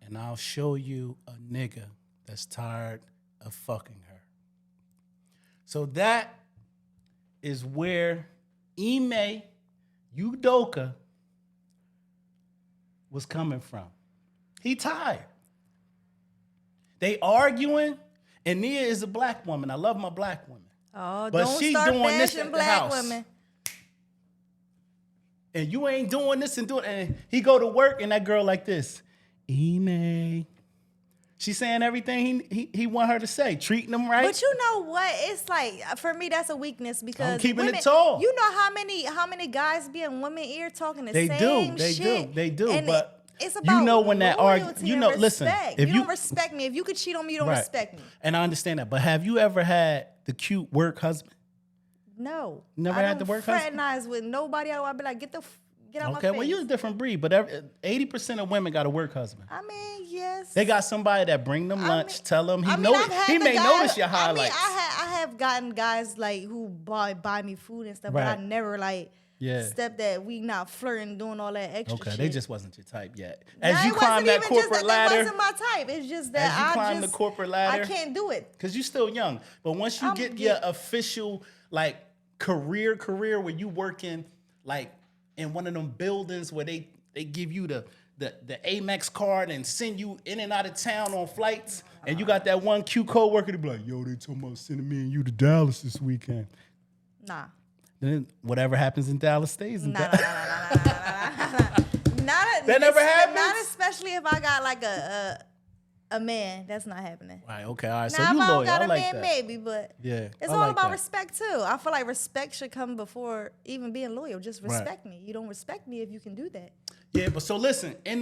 and I'll show you a nigga that's tired of fucking her. So that is where Ime Udoka was coming from. He tired. They arguing, and Nia is a black woman. I love my black women. Oh, but don't she start doing this bashing at the black house. women. And you ain't doing this and doing, and he go to work and that girl like this, Ime. She's saying everything he want her to say, treating him right. But you know what? It's like for me that's a weakness because keeping it women, tall. You know how many guys be in women ear talking the They same do, shit. they do, And but it's you about know when that loyalty you and know, listen, respect. if you you- don't respect me, if you could cheat on me, you don't Right. respect me. And I understand that, but have you ever had the cute work husband? No. Never I had don't to work husband? fraternize with nobody. I'd be like, get out my Okay, face. well, you're a different breed, but 80% of women got a work husband. I mean, yes. They got somebody that bring them lunch, tell them I've had he the may guys- notice your highlights. I have gotten guys like who buy me food and stuff, but I Right. never like Yeah. step that we not flirting, doing all that extra Okay, shit. they just wasn't your type yet. Nah, As you it climb wasn't that even corporate just that ladder, That wasn't my type. It's just that as you climb the corporate ladder, I can't do it. because you're still young. But once you get your official like career where you working like in one of them buildings where they give you the Amex card and send you in and out of town on flights, and you got that one cute coworker to be like, yo, they talking about sending me and you to Dallas this weekend. Nah. Then whatever happens in Dallas stays in Dallas. That never happens? Not especially if I got like a man. That's not happening. Right, okay, all right. So Now, you if I don't loyal. got I a like man, that. maybe, but Yeah, it's I all like about that. respect too. I feel like respect should come before even being loyal. Just respect me. You don't respect me if you can do that. Yeah, but so listen, in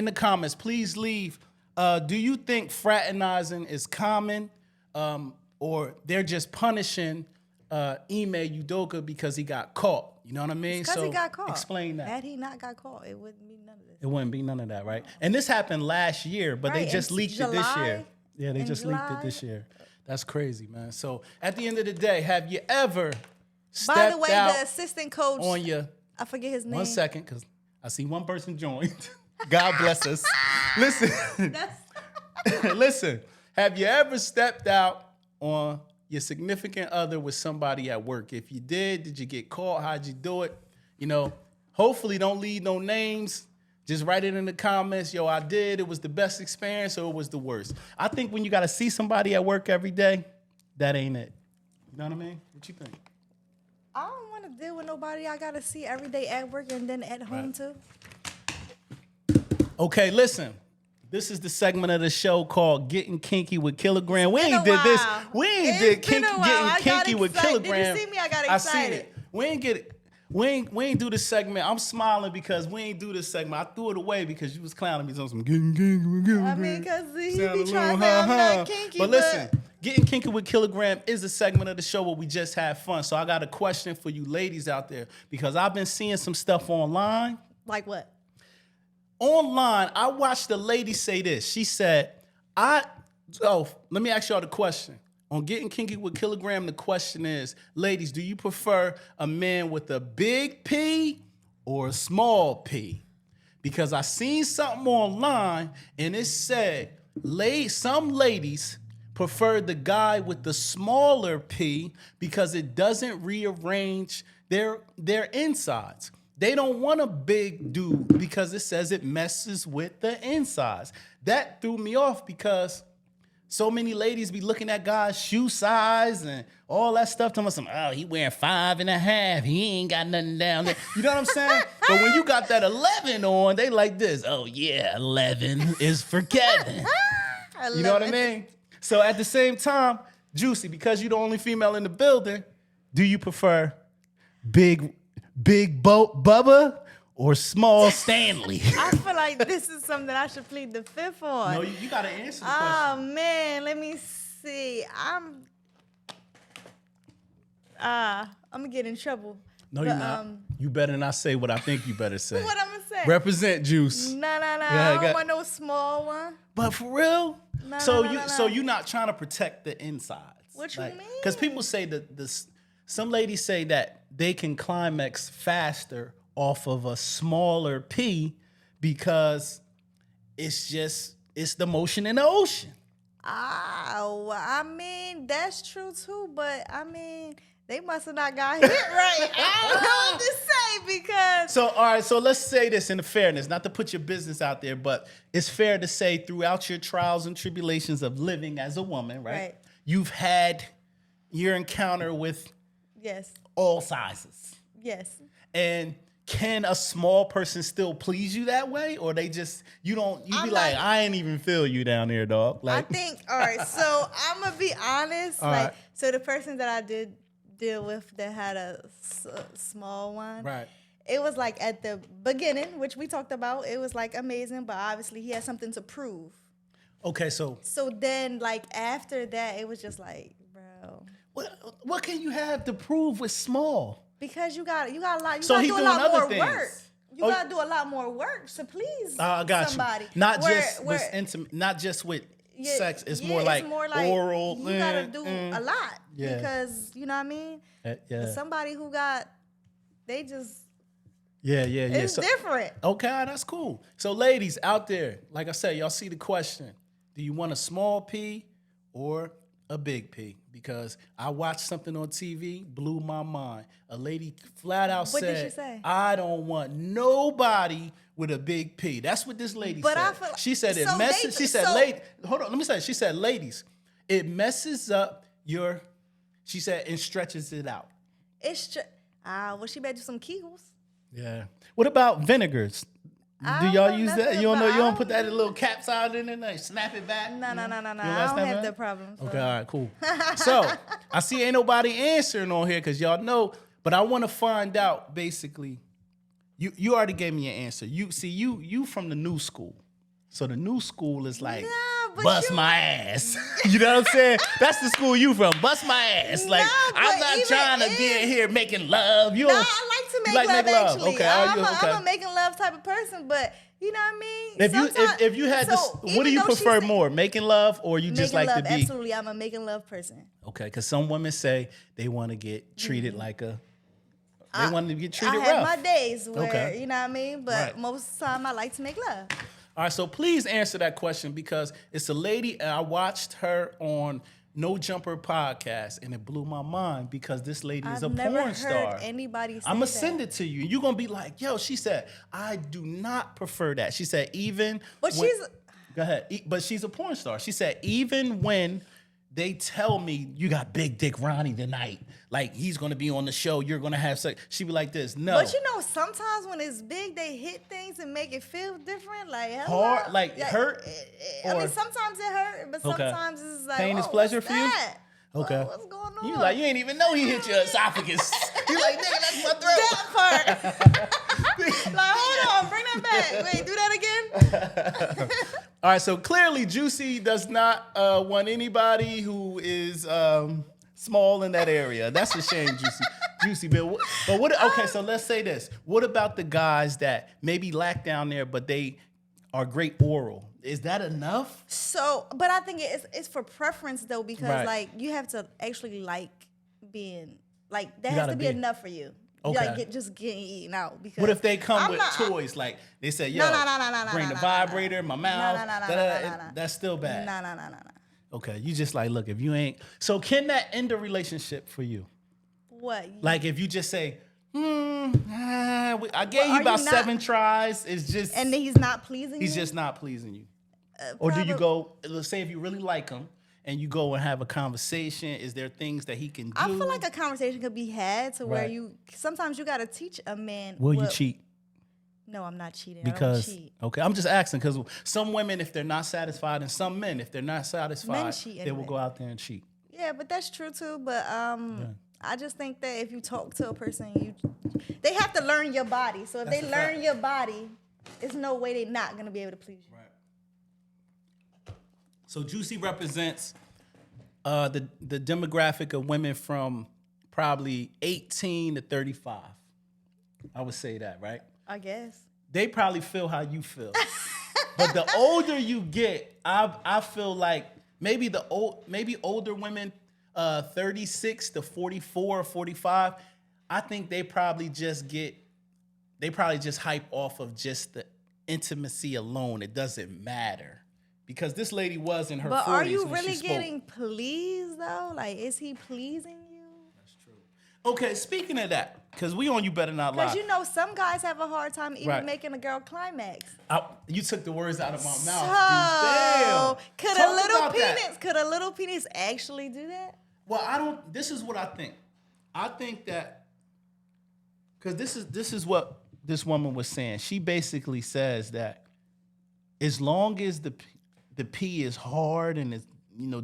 the comments, please leave. Do you think fraternizing is common, or they're just punishing Ime Udoka because he got caught? You know what I mean? Because he got caught. Explain that. Had he not got caught, it wouldn't be none of this. It wouldn't be none of that, right? And this happened last year, but they Right, just in leaked it this July. year. Yeah, they In just leaked it July. this year. That's crazy, man. So at the end of the day, have you ever stepped By the way, out the assistant coach, on your... I forget his name. 1 second, because I see one person joined. God bless us. Listen, listen. Have you ever stepped out on your significant other with somebody at work? If you did you get caught? How'd you do it? You know, hopefully don't leave no names. Just write it in the comments. Yo, I did. It was the best experience or it was the worst. I think when you got to see somebody at work every day, that ain't it. You know what I mean? What you think? I don't want to deal with nobody I got to see every day at work and then at home too. Okay, listen. This is the segment of the show called Getting Kinky with Kilogram. We been ain't a did this. while. We ain't It's did been a while. Getting I got Kinky with excited. Kilogram. Did you see me? I got I seen excited. it. We ain't get it. We ain't do this segment. I'm smiling because we ain't do this segment. I threw it away because you was clowning me on some Getting Kinky with Kilogram. I mean, because he Sound a be trying little to say I'm ha-ha. not kinky. But listen, Getting Kinky with Kilogram is a segment of the show where we just have fun. So I got a question for you ladies out there because I've been seeing some stuff online. Like what? Online, I watched a lady say this. She said, let me ask y'all the question. On Getting Kinky with Kilogram, the question is, ladies, do you prefer a man with a big P or a small P? Because I seen something online and it said, some ladies prefer the guy with the smaller P because it doesn't rearrange their insides. They don't want a big dude because it says it messes with the insides. That threw me off because so many ladies be looking at guys' shoe size and all that stuff. Telling them, oh, he wearing 5.5. He ain't got nothing down there. You know what I'm saying? But when you got that 11 on, they like this. Oh, yeah, 11 is for Kevin. You know what I mean? So at the same time, Juicy, because you're the only female in the building, do you prefer big Bubba or small Stanley? I feel like this is something I should plead the fifth on. No, you got to answer the Oh, question. man. Let me see. I'm going to get in trouble. No, you're But, not. You better not say what I think you better say. What I'm going to say? Represent, Juice. No. Yeah, I don't want no small one. But for real? No, so no, no, so no. you're not trying to protect the insides. What you mean? Because people say that some ladies say that they can climax faster off of a smaller P because it's the motion in the ocean. Well, I mean, that's true too, but I mean, they must have not got hit right. I don't know what to say because So, all right, so let's say this in fairness, not to put your business out there, but it's fair to say throughout your trials and tribulations of living as a woman, right? You've had your encounter with yes. all sizes. Yes. And can a small person still please you that way? Or they just, you be like, I ain't even feel you down there, dog. Like, I think, all right, so I'm going to be honest. All Like, right. so the person that I did deal with that had a small one. right. It was like at the beginning, which we talked about, it was like amazing, but obviously he had something to prove. Okay, so So then like after that, it was just like, bro. What can you have to prove with small? Because you got a lot. You So gotta he do a doing lot other more things. work. You Oh. gotta do a lot more work to please I got somebody. you. Not Where- just where- with intimate, not just with yeah, sex. It's yeah, more like oral. You gotta do a lot Yeah. because you know what I mean. Yeah. Somebody who got, they just Yeah. it's So- different. Okay, that's cool. So, ladies out there, like I said, y'all see the question: do you want a small P or a big P? Because I watched something on TV, blew my mind. A lady flat out What said, did she say? "I don't want nobody with a big P." That's what this lady But said. I feel- She said it so messes. they- She said, so- hold on, let me say. She said, ladies, it messes up your. She said, and stretches it out. It's just well, she better do some Kegels. Yeah. What about vinegars? Do don't y'all know use that? nothing You don't know. about- You I don't put don't- that in little caps out in there, snap it back. No. You I like don't snap have it? that problem. So. Okay, all right, cool. So I see ain't nobody answering on here because y'all know, but I want to find out basically. You already gave me an answer. You from the new school, so the new school is like Nah, but bust you- my ass. You know what I'm saying? That's the school you from. Bust my ass. Like No, I'm but not even trying to be in here making love. You No, don't- I like to you make like love, actually. Okay, I'm a making love type of person, but you know what I mean? If you had so this, what do even you though she prefer said- more, making love or you just Making like love, to be? absolutely. I'm a making love person. Okay, because some women say they want to get treated like a. They want to get Mm-hmm. I treated have rough. my days where, Okay. you know what I mean? But Right. most of the time, I like to make love. All right, so please answer that question because it's a lady and I watched her on No Jumper podcast and it blew my mind because this lady is a I've never porn heard star. anybody say I'm gonna that. send it to you. You're gonna be like, yo, she said, I do not prefer that. She said, even But when- she's- go ahead. But she's a porn star. She said, even when they tell me you got Big Dick Ronnie tonight, like he's gonna be on the show, you're gonna have sex. She be like this, no. But you know, sometimes when it's big, they hit things and make it feel different. Like, hello? Hard, like hurt? I mean, Or- sometimes it hurt, but Okay. sometimes it's like, Pain is oh, pleasure what's for you? that? Okay. What's going on? You like, you ain't even know he hit your esophagus. You like, nigga, that's my throat. that part. Like, hold on, bring that back. Wait, do that again? All right, so clearly Juicy does not want anybody who is small in that area. That's a shame, Juicy. But what? Okay, so let's say this. What about the guys that maybe lack down there, but they are great oral? Is that enough? So, but I think it's for preference though, because Right. like you have to actually like being like that You has gotta to be be. enough for you. Okay. Like just getting eaten out. Because What if they come I'm with not- toys? Like they say, yo, No, bring the no, vibrator, my mouth. no, da-da-da. That's still bad. No. Okay, you just like, look, if you ain't. So can that end a relationship for you? What? Like if you just say, I gave Well, you are about you not- 7 tries. It's just And then he's not pleasing he's you? just not pleasing you. Or do you probab- go? Let's say if you really like him and you go and have a conversation. Is there things that he can do? I feel like a conversation could be had to where Right. you sometimes you gotta teach a man. Will you what- cheat? No, I'm not cheating. Because I don't cheat. okay, I'm just asking because some women, if they're not satisfied, and some men, if they're not satisfied, cheat they will anyway. go out there and cheat. Yeah, but that's true too. But I just think that if you talk to a person, they have to learn your body. So if That's they a learn fact. your body, there's no way they're not gonna be able to please you. So Juicy represents the demographic of women from probably 18 to 35. I would say that, right? I guess. They probably feel how you feel. But the older you get, I feel like maybe older women, 36 to 44 or 45, I think they probably just hype off of just the intimacy alone. It doesn't matter. Because this lady was in her 40s But are you when really she spoke. getting pleased though? Like, is he pleasing you? Okay, speaking of that, because we on You Better Not Lie. Because you know some guys have a hard time even Right. making a girl climax. You took the words out of my mouth. So Damn. could Talk a little about that. penis? Could a little penis actually do that? Well, I don't. This is what I think. I think that because this is what this woman was saying. She basically says that as long as the P is hard and is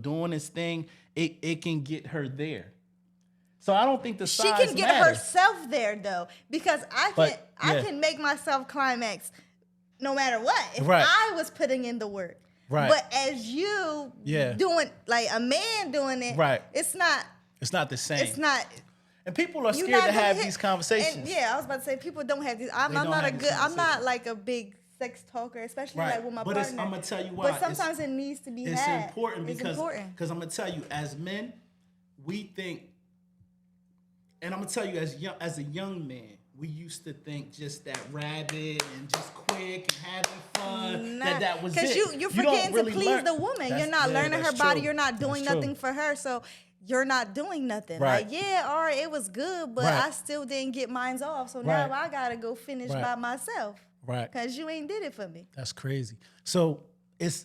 doing its thing, it can get her there. So I don't think the She size can get matters. herself there though, because I But, can yeah. I can make myself climax no matter what if Right. I was putting in the work. Right. But as you Yeah. doing like a man doing it, Right. it's not. It's not the same. It's not. And people are You're scared not to gonna have hit- these conversations. And yeah, I was about to say people don't have these. I'm They don't not a have good. these I'm not conversations. like a big sex talker, especially Right. like with my But partner. I'm gonna tell you why. But sometimes it needs to be It's had. important It's because important. I'm gonna tell you, as men, we think, and I'm gonna tell you, as a young man, we used to think just that rabbit and just quick and having fun. That was it. Because you're don't forgetting really to please learn- the woman. That's- You're not yeah, learning her that's body. true. You're not doing That's nothing true. for her. So you're not doing nothing. Right. Like, yeah, all right, it was good, but Right. I still didn't get mines off. So Right. now I gotta go finish Right. by myself. Right. Because you ain't did it for me. That's crazy. So is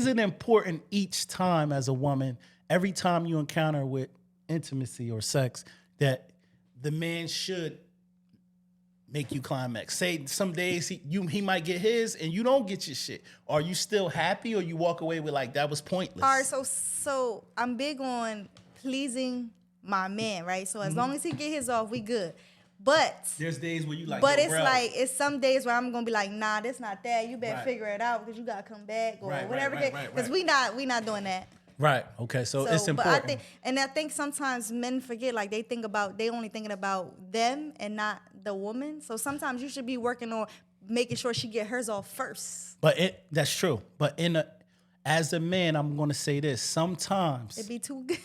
it important each time as a woman, every time you encounter with intimacy or sex, that the man should make you climax? Say some days he might get his and you don't get your shit. Are you still happy or you walk away with like that was pointless? All right, so I'm big on pleasing my man, right? So as long as he get his off, we good. But There's days where you like, but yo, it's bro. like it's some days where I'm gonna be like, nah, that's not that. You better Right. figure it out because you gotta come back or Right, whatever. right, Because right. we not doing that. Right. Okay. So it's But important. I think sometimes men forget, like they only thinking about them and not the woman. So sometimes you should be working on making sure she get hers off first. But that's true. But as a man, I'm gonna say this. Sometimes It'd be too good.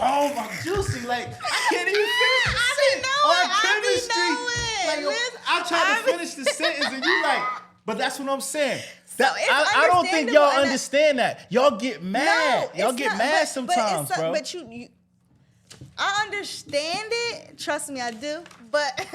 oh my Juicy, like I can't even finish the sentence. Our chemistry, like I'm trying to finish the sentence, and you like, but that's what I'm saying. That, it's I don't think y'all understandable, and understand that. Y'all get mad. No, Y'all it's get not, mad but sometimes, it's, bro. But I understand it. Trust me, I do. But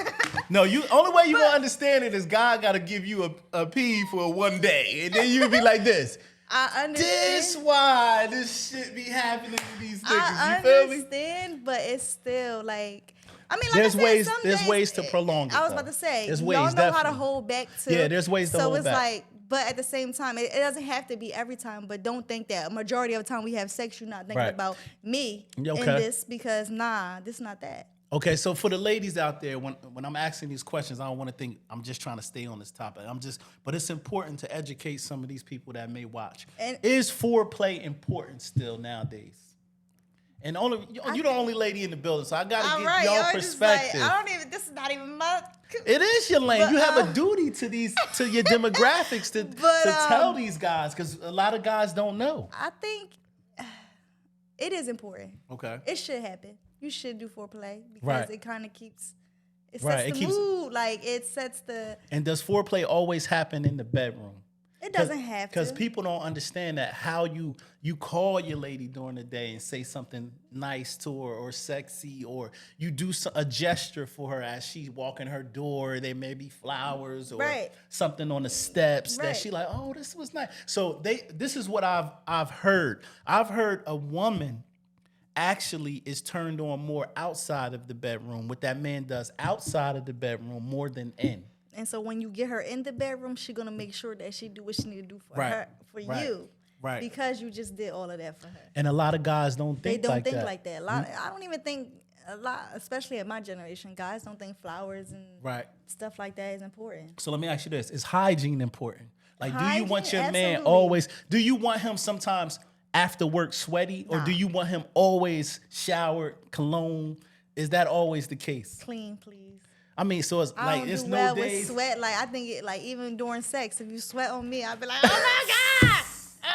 No, only way you gonna understand it is God gotta give you a pee for one day, and then you be like this. I understand. This why this shit be happening to these niggas. I You feel me? understand, but it's still like. I mean, like There's I said, ways- some there's days, ways to prolong it, I was though. about to say, There's y'all ways, know how to definitely. hold back too. Yeah, there's ways to so hold it's back. like, but at the same time, it doesn't have to be every time. But don't think that a majority of the time we have sex, you're not thinking Right. about me Yeah, in okay. this because this is not that. Okay, so for the ladies out there, when I'm asking these questions, I don't want to think I'm just trying to stay on this topic. But it's important to educate some of these people that may watch. And- Is foreplay important still nowadays? And you're the only lady in the building, so I gotta All get right, your y'all just like, perspective. this is not even my. It is your lane. But, You have a duty to your demographics to tell these guys, because a lot of guys don't know. I think it is important. Okay. It should happen. You should do foreplay because Right. it kind of keeps. It Right, sets it the keeps- mood. Like it sets the. And does foreplay always happen in the bedroom? It doesn't have to. Because people don't understand that how you call your lady during the day and say something nice to her or sexy, or you do a gesture for her as she's walking her door. There may be flowers or Right. something on the steps that Right. she like, oh, this was nice. So this is what I've heard. I've heard a woman actually is turned on more outside of the bedroom. What that man does outside of the bedroom more than in. And so when you get her in the bedroom, she gonna make sure that she do what she need to do for Right. her, for Right. you, Right. Because you just did all of that for her. And a lot of guys don't They think don't like think that. like that. I don't even think a lot, especially in my generation, guys don't think flowers and Right. stuff like that is important. So let me ask you this: is hygiene important? Like, do you want your Hygiene, man absolutely. always? Do you want him sometimes after work sweaty, or do you want him always showered, cologne? Is that always the case? Clean, please. I mean, so it's I like don't it's do no well days. with sweat. Like I think it, like even during sex, if you sweat on me, I'd be like, oh my god.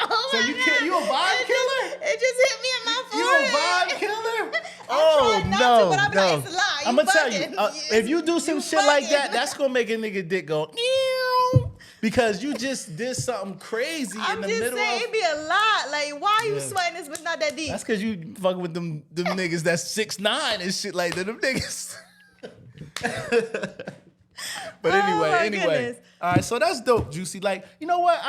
Oh So my you can't- God. you a vibe It killer? It just hit me in my You a forehead. vibe killer? trying not to, but I'm like, it's a lie. I'm You gonna tell you, bugging. if you do some You shit like bugging. that, that's gonna make a nigga dick go meow, because you just did something crazy I'm in the just middle saying, of. it'd be a lot. Like, why are you Yeah. sweating this, but not that deep? That's because you fucking with them niggas that's 6'9" and shit like that. Them niggas. But Oh, my anyway. goodness. All right, so that's dope, Juicy. Like, you know what?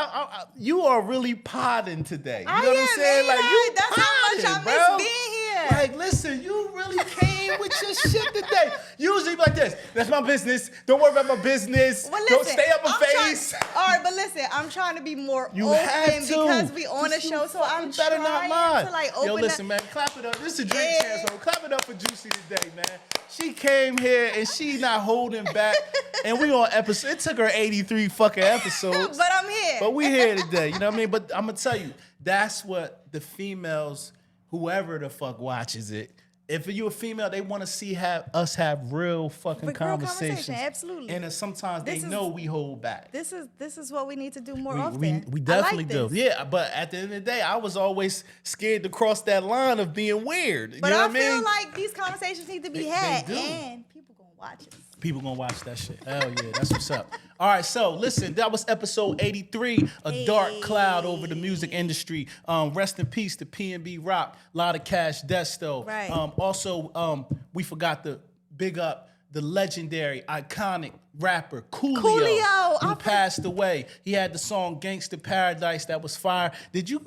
You are really podding today. You know what I'm am, saying? man. Like, you That's how much I podding, miss bro. being here. Like, listen, you really came with your shit today. Usually be like this. That's my business. Don't worry about my business. Well, Don't listen, stay up a I'm trying- face. all right, but listen, I'm trying to be more You open have to. because we on a Just show, you so I'm fucking better trying not mind. to like open Yo, listen, up. man, clap it up. This is a drink Yeah. chance, so clap it up for Juicy today, man. She came here and she not holding back, and we on episode. It took her 83 fucking episodes, But I'm here. but we here today. You know what I mean? But I'm gonna tell you, that's what the females, whoever the fuck watches it, if you're a female, they want to see us have real fucking Real conversations. conversation, absolutely. And sometimes they know we hold back. This is what we need to do more often. We definitely I like do. this. Yeah, but at the end of the day, I was always scared to cross that line of being weird. But you know I what I mean? feel like these conversations need to be had, do. and people gonna watch us. People gonna watch that shit. Hell yeah, that's what's up. All right, so listen, that was episode 83, a dark cloud over the music industry. Rest in peace to PNB ROCK, LOTTA CASH DESTO. Right. Also, we forgot to big up the legendary, iconic rapper Coolio, Coolio, who passed away. He had the song "Gangsta Paradise" that was fire. Did you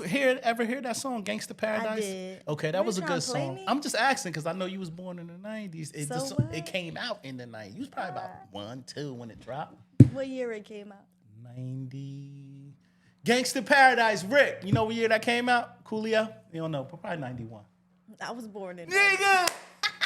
ever hear that song "Gangsta Paradise"? did. Okay, that Were was a you good tryna play song. me? I'm just asking because I know you was born in the '90s. So what? It came out in the '90s. You was probably about 1, 2 when it dropped. What year it came out? 90. Gangsta Paradise, Rick. You know what year that came out? Coolio? You don't know, but probably 91. I was born in. Nigga!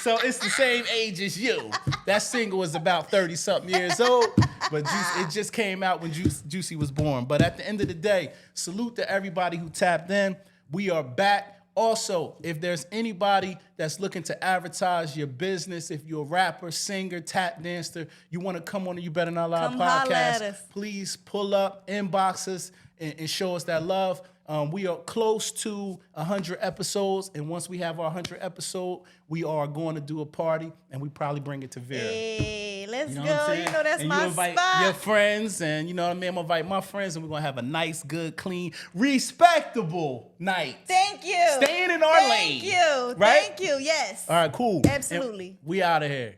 So it's the same age as you. That single was about 30-something years old, but it just came out when Juicy was born. But at the end of the day, salute to everybody who tapped in. We are back. Also, if there's anybody that's looking to advertise your business, if you're a rapper, singer, tap dancer, you want to come on the You Better Not Lie Come holla at podcast, us. please pull up, inbox us, and show us that love. We are close to 100 episodes, and once we have our 100th episode, we are going to do a party, and we probably bring it to Vera. Hey, let's You know go. what I'm saying? You know that's and my you invite spot. your friends, and you know what I mean? I'm gonna invite my friends, and we're gonna have a nice, good, clean, respectable night. Thank you. Staying in our lane. Thank you. Right? Thank you. Yes. All right, cool. Absolutely. And we out of here.